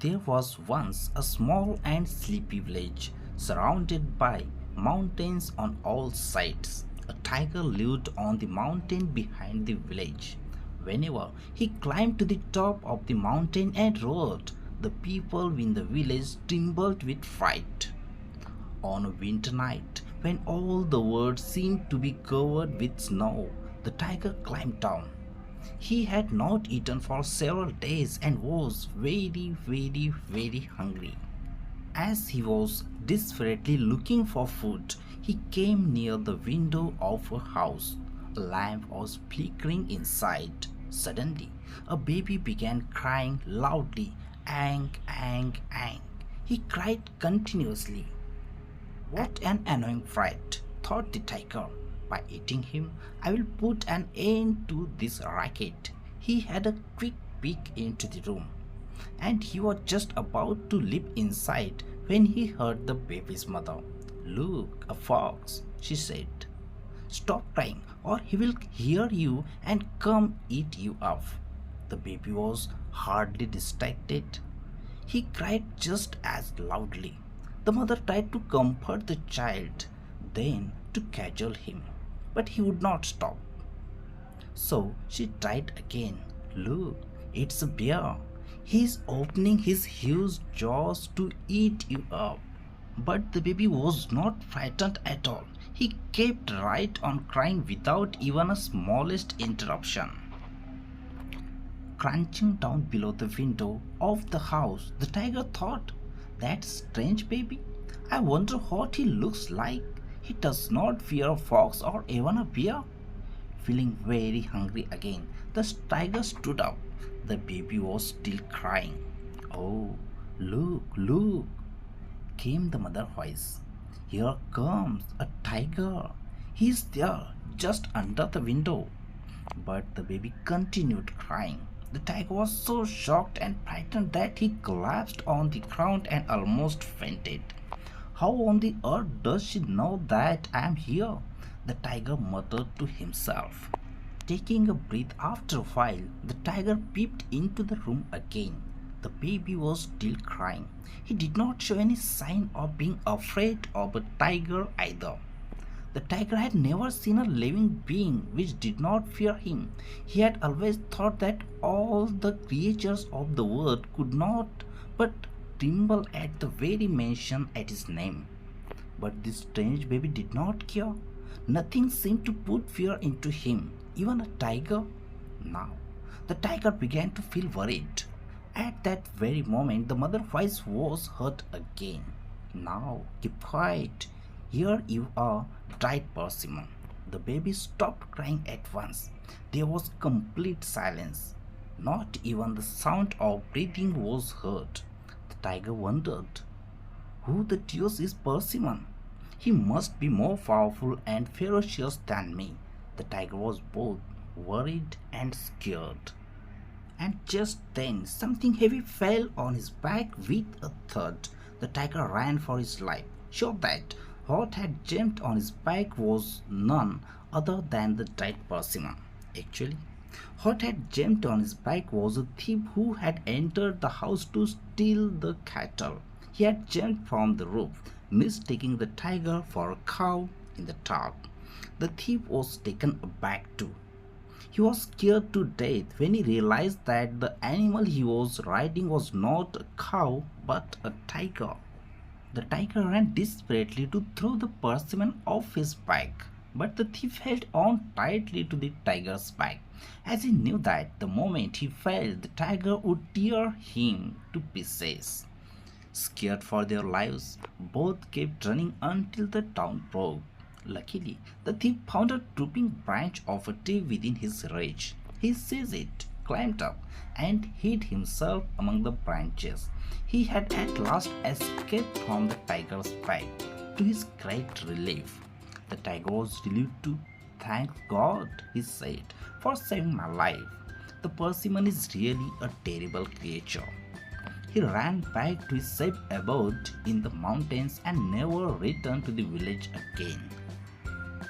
There was once a small and sleepy village surrounded by mountains on all sides. A tiger lived on the mountain behind the village. Whenever he climbed to the top of the mountain and roared, the people in the village trembled with fright. On a winter night, when all the world seemed to be covered with snow, the tiger climbed down. He had not eaten for several days and was very hungry. As he was desperately looking for food, he came near the window of a house. A lamp was flickering inside. Suddenly, a baby began crying loudly. Ang, ang, ang. He cried continuously. What an annoying fright, thought the tiger. By eating him, I will put an end to this racket. He had a quick peek into the room, and he was just about to leap inside when he heard the baby's mother. Look, a fox, she said. Stop crying, or he will hear you and come eat you up. The baby was hardly distracted. He cried just as loudly. The mother tried to comfort the child, then to cajole him, but he would not stop. So she tried again. Look, it's a bear. He's opening his huge jaws to eat you up. But the baby was not frightened at all. He kept right on crying without even a smallest interruption. Crunching down below the window of the house, the tiger thought, that strange baby. I wonder what he looks like. He does not fear a fox or even a bear. Feeling very hungry again, the tiger stood up. The baby was still crying. Oh, look, look, came the mother's voice. Here comes a tiger. He's there, just under the window. But the baby continued crying. The tiger was so shocked and frightened that he collapsed on the ground and almost fainted. How on the earth does she know that I am here? The tiger muttered to himself. Taking a breath after a while, the tiger peeped into the room again. The baby was still crying. He did not show any sign of being afraid of a tiger either. The tiger had never seen a living being which did not fear him. He had always thought that all the creatures of the world could not but tremble at the very mention at his name. But this strange baby did not care. Nothing seemed to put fear into him, even a tiger. Now, the tiger began to feel worried. At that very moment, the mother's voice was heard again. Now, keep quiet. Here you are, cried Persimmon. The baby stopped crying at once. There was complete silence. Not even the sound of breathing was heard. The tiger wondered, who the deuce is Persimmon? He must be more powerful and ferocious than me. The tiger was both worried and scared. And just then something heavy fell on his back with a thud. The tiger ran for his life, sure that what had jumped on his back was none other than the dead Persimmon. Actually, what had jumped on his back was a thief who had entered the house to steal the cattle. He had jumped from the roof, mistaking the tiger for a cow in the dark. The thief was taken aback too. He was scared to death when he realized that the animal he was riding was not a cow but a tiger. The tiger ran desperately to throw the persimmon off his back, but the thief held on tightly to the tiger's back, as he knew that the moment he fell, the tiger would tear him to pieces. Scared for their lives, both kept running until the town broke. Luckily, the thief found a drooping branch of a tree within his reach. He seized it, climbed up, and hid himself among the branches. He had at last escaped from the tiger's bite. To his great relief, the tiger was relieved too. Thank God, he said, for saving my life. The persimmon is really a terrible creature. He ran back to his safe abode in the mountains and never returned to the village again.